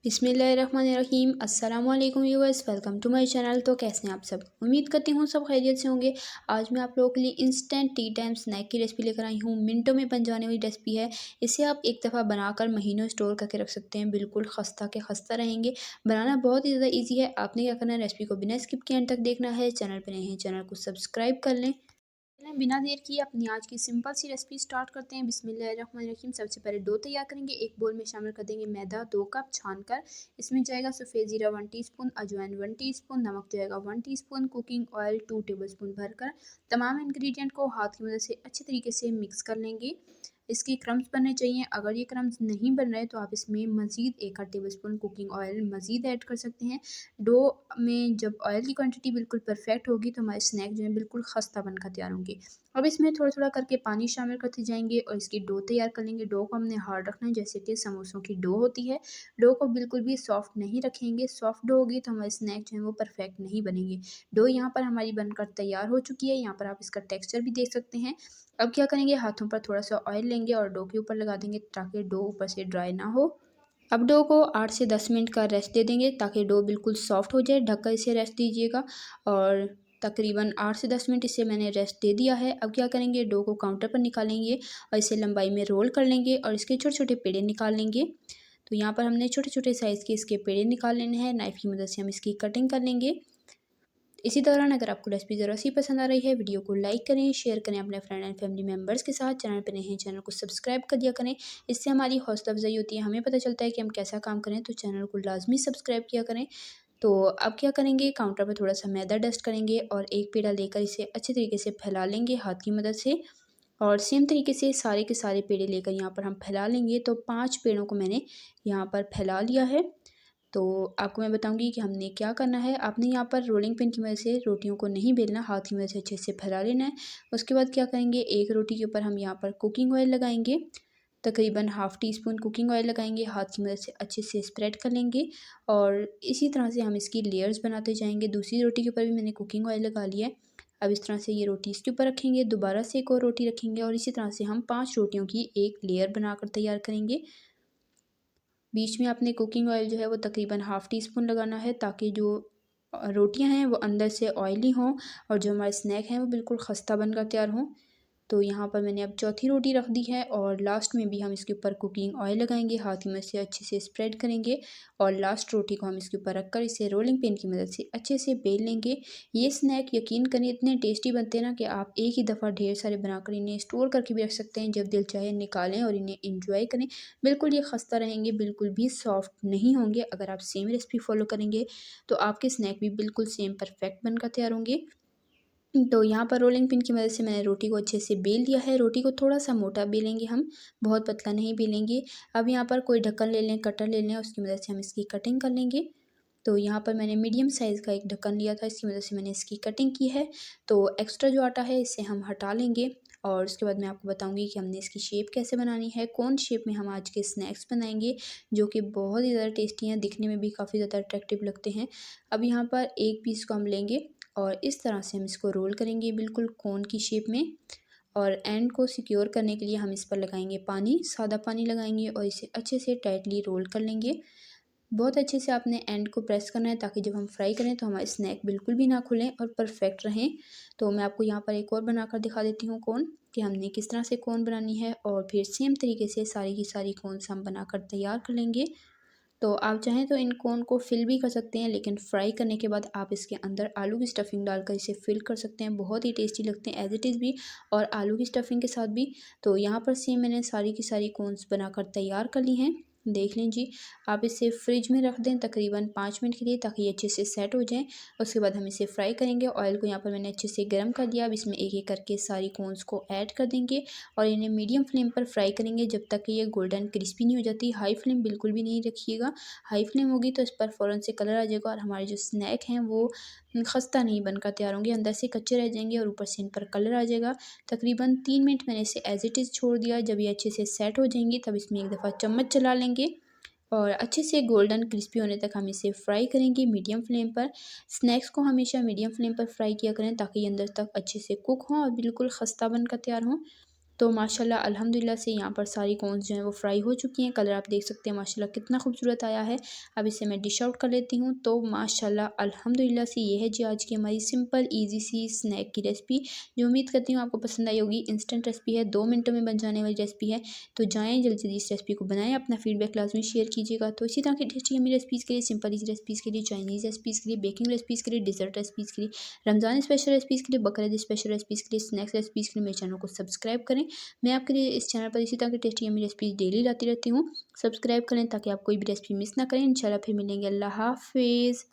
बिस्मिल्लाहिर्रहमानिर्रहीम। अस्सलाम वालेकुम viewers, welcome to my channel. तो कैसे हैं आप सब? उम्मीद करती हूँ सब खैरियत से होंगे। आज मैं आप लोगों के लिए इंस्टेंट टी टाइम स्नैक की रेसिपी लेकर आई हूँ। मिनटों में बन जाने वाली रेसिपी है। इसे आप एक दफ़ा बनाकर महीनों स्टोर करके रख सकते हैं। बिल्कुल खस्ता के खस्ता रहेंगे। बनाना बहुत ही ज़्यादा ईजी है। आपने क्या करना है, रेसिपी को बिना स्किप किए एंड तक देखना है। चैनल पर नए हैं, चैनल को सब्सक्राइब कर लें। चलें बिना देर किए अपनी आज की सिंपल सी रेसिपी स्टार्ट करते हैं। बिस्मिल्लाहिर्रहमानिर्रहीम। सबसे पहले डो तैयार करेंगे। एक बोल में शामिल कर देंगे मैदा 2 कप छानकर। इसमें जाएगा सफ़ेद ज़ीरा 1 टीस्पून, अजवाइन 1 टीस्पून, नमक जाएगा 1 टीस्पून, कुकिंग ऑयल 2 टेबलस्पून भरकर तमाम इंग्रेडिएंट को हाथ की मदद से अच्छे तरीके से मिक्स कर लेंगे। इसके क्रम्स बनने चाहिए। अगर ये क्रम्स नहीं बन रहे तो आप इसमें मज़ीद 1 आध टेबलस्पून कुकिंग ऑयल मज़ीद ऐड कर सकते हैं। डो में जब ऑयल की क्वांटिटी बिल्कुल परफेक्ट होगी तो हमारे स्नैक जो है बिल्कुल खस्ता बनकर तैयार होंगे। अब इसमें थोड़ा थोड़ा करके पानी शामिल करते जाएंगे और इसकी डो तैयार कर लेंगे। डो को हमने हार्ड रखना है, जैसे कि समोसों की डो होती है। डो को बिल्कुल भी सॉफ्ट नहीं रखेंगे। सॉफ्ट डो होगी तो हमारे स्नैक जो है वो परफेक्ट नहीं बनेंगे। डो यहाँ पर हमारी बनकर तैयार हो चुकी है। यहाँ पर आप इसका टेक्सचर भी देख सकते हैं। अब क्या करेंगे, हाथों पर थोड़ा सा ऑयल लेंगे और डो के ऊपर लगा देंगे ताकि डो ऊपर से ड्राई ना हो। अब डो को 8 से 10 मिनट का रेस्ट दे देंगे ताकि डो बिल्कुल सॉफ्ट हो जाए। ढककर इसे रेस्ट दीजिएगा और तकरीबन 8 से 10 मिनट इसे मैंने रेस्ट दे दिया है। अब क्या करेंगे, डो को काउंटर पर निकालेंगे और इसे लंबाई में रोल कर लेंगे और इसके छोटे छोटे पेड़े निकाल लेंगे। तो यहाँ पर हमने छोटे छोटे साइज़ के इसके पेड़े निकाल लेने हैं। नाइफ़ की मदद से हम इसकी कटिंग कर लेंगे। इसी दौरान अगर आपको रेसिपी ज़रा सी पसंद आ रही है, वीडियो को लाइक करें, शेयर करें अपने फ्रेंड एंड फैमिली मेम्बर्स के साथ। चैनल पर नए हैं, चैनल को सब्सक्राइब कर दिया करें। इससे हमारी हौसला अफजाई होती है, हमें पता चलता है कि हम कैसा काम करें। तो चैनल को लाजमी सब्सक्राइब किया करें। तो अब क्या करेंगे, काउंटर पर थोड़ा सा मैदा डस्ट करेंगे और एक पेड़ा लेकर इसे अच्छे तरीके से फैला लेंगे हाथ की मदद से। और सेम तरीके से सारे के सारे पेड़े लेकर यहाँ पर हम फैला लेंगे। तो 5 पेड़ों को मैंने यहाँ पर फैला लिया है। तो आपको मैं बताऊंगी कि हमने क्या करना है। आपने यहाँ पर रोलिंग पिन की मदद से रोटियों को नहीं बेलना, हाथ की मदद से अच्छे से फैला लेना है। उसके बाद क्या करेंगे, एक रोटी के ऊपर हम यहाँ पर कुकिंग ऑयल लगाएंगे। तकरीबन half tea spoon cooking oil लगाएंगे, हाथ की मदद से अच्छे से स्प्रेड कर लेंगे और इसी तरह से हम इसकी लेयर्स बनाते जाएंगे। दूसरी रोटी के ऊपर भी मैंने कुकिंग ऑयल लगा लिया है। अब इस तरह से ये रोटी इसके ऊपर रखेंगे, दोबारा से एक और रोटी रखेंगे और इसी तरह से हम 5 रोटियों की एक लेयर बनाकर तैयार करेंगे। बीच में आपने कुकिंग ऑयल जो है वो तकरीबन हाफ़ टी स्पून लगाना है ताकि जो रोटियां हैं वो अंदर से ऑयली हों और जो हमारे स्नैक हैं वो बिल्कुल खस्ता बनकर तैयार हों। तो यहाँ पर मैंने अब चौथी रोटी रख दी है और लास्ट में भी हम इसके ऊपर कुकिंग ऑयल लगाएंगे, हाथ की मदद से अच्छे से स्प्रेड करेंगे और लास्ट रोटी को हम इसके ऊपर रखकर इसे रोलिंग पिन की मदद से अच्छे से बेल लेंगे। ये स्नैक यकीन करें इतने टेस्टी बनते हैं ना कि आप एक ही दफ़ा ढेर सारे बनाकर इन्हें स्टोर करके भी रख सकते हैं। जब दिल चाहे निकालें और इन्हें इंजॉय करें। बिल्कुल ये खस्ता रहेंगे, बिल्कुल भी सॉफ्ट नहीं होंगे। अगर आप सेम रेसिपी फॉलो करेंगे तो आपके स्नैक भी बिल्कुल सेम परफेक्ट बनकर तैयार होंगे। तो यहाँ पर रोलिंग पिन की मदद से मैंने रोटी को अच्छे से बेल लिया है। रोटी को थोड़ा सा मोटा बेलेंगे हम, बहुत पतला नहीं बेलेंगे। अब यहाँ पर कोई ढक्कन ले लें, कटर ले लें, उसकी मदद से हम इसकी कटिंग कर लेंगे। तो यहाँ पर मैंने मीडियम साइज़ का एक ढक्कन लिया था, इसकी मदद से मैंने इसकी कटिंग की है। तो एक्स्ट्रा जो आटा है इसे हम हटा लेंगे और उसके बाद मैं आपको बताऊंगी कि हमने इसकी शेप कैसे बनानी है, कौन शेप में हम आज के स्नैक्स बनाएंगे जो कि बहुत ही ज़्यादा टेस्टी हैं, दिखने में भी काफ़ी ज़्यादा अट्रैक्टिव लगते हैं। अब यहाँ पर एक पीस को हम लेंगे और इस तरह से हम इसको रोल करेंगे बिल्कुल कोन की शेप में और एंड को सिक्योर करने के लिए हम इस पर लगाएंगे पानी, सादा पानी लगाएंगे और इसे अच्छे से टाइटली रोल कर लेंगे। बहुत अच्छे से आपने एंड को प्रेस करना है ताकि जब हम फ्राई करें तो हमारे स्नैक बिल्कुल भी ना खुलें और परफेक्ट रहें। तो मैं आपको यहाँ पर एक और बनाकर दिखा देती हूँ कोन, कि हमने किस तरह से कोन बनानी है और फिर सेम तरीके से सारी की सारी कोन्स हम बनाकर तैयार कर लेंगे। तो आप चाहें तो इन कोन को फिल भी कर सकते हैं, लेकिन फ्राई करने के बाद आप इसके अंदर आलू की स्टफिंग डालकर इसे फिल कर सकते हैं। बहुत ही टेस्टी लगते हैं एज इट इज़ भी और आलू की स्टफिंग के साथ भी। तो यहाँ पर सेम मैंने सारी की सारी कोन्स बनाकर तैयार कर ली हैं। देख लें जी। आप इसे फ्रिज में रख दें तकरीबन 5 मिनट के लिए ताकि ये अच्छे से सेट हो जाएँ। उसके बाद हम इसे फ्राई करेंगे। ऑयल को यहाँ पर मैंने अच्छे से गर्म कर दिया। अब इसमें एक एक करके सारी कोन्स को ऐड कर देंगे और इन्हें मीडियम फ्लेम पर फ्राई करेंगे जब तक कि ये गोल्डन क्रिस्पी नहीं हो जाती। हाई फ्लेम बिल्कुल भी नहीं रखिएगा। हाई फ्लेम होगी तो इस पर फ़ौरन से कलर आ जाएगा और हमारे जो स्नैक हैं वो खस्ता नहीं बनकर तैयार होंगे, अंदर से कच्चे रह जाएंगे और ऊपर से इन पर कलर आ जाएगा। तकरीबन 3 मिनट मैंने इसे एज इट इज़ छोड़ दिया। जब ये अच्छे से सेट हो जाएंगी तब इसमें एक दफ़ा चम्मच चला लेंगे और अच्छे से गोल्डन क्रिस्पी होने तक हम इसे फ्राई करेंगे मीडियम फ्लेम पर। स्नैक्स को हमेशा मीडियम फ्लेम पर फ्राई किया करें ताकि ये अंदर तक अच्छे से कुक हों और बिल्कुल खस्ता बनकर तैयार हों। तो माशाल्लाह अल्हम्दुलिल्लाह से यहाँ पर सारी कॉर्न्स जो हैं वो फ्राई हो चुकी हैं। कलर आप देख सकते हैं माशाल्लाह कितना खूबसूरत आया है। अब इसे मैं डिश आउट कर लेती हूँ। तो माशाल्लाह अल्हम्दुलिल्लाह से ये है जी आज की हमारी सिंपल ईज़ी सी स्नैक की रेसिपी, जो उम्मीद करती हूँ आपको पसंद आई होगी। इंस्टेंट रेसिपी है, 2 मिनटों में बन जाने वाली रेसिपी है। तो जाएँ जल्दी-जल्दी इस रेसिपी को बनाएँ, अपना फीडबैक लाज़मी शेयर कीजिएगा। तो इसी तरह की टेस्टी यम्मी रेसिपीज़ के लिए, सिंपल ईज़ी रेसिपीज़ के लिए, चाइनीज़ रेसिपीज़ के लिए, बेकिंग रेसिपीज़ के लिए, डेज़र्ट रेसिपीज़ के लिए, रमज़ान स्पेशल रेसिपीज़ के लिए, बकरीद स्पेशल रेसिपीज़ के लिए, स्नैक्स रेसिपीज़ के लिए मेरे चैनल को सब्सक्राइब करें। मैं आपके लिए इस चैनल पर इसी तरह की टेस्टी यम्मी रेसिपीज़ डेली लाती रहती हूँ। सब्सक्राइब करें ताकि आप कोई भी रेसिपी मिस ना करें। इंशाल्लाह फिर मिलेंगे। अल्लाह हाफ़िज़।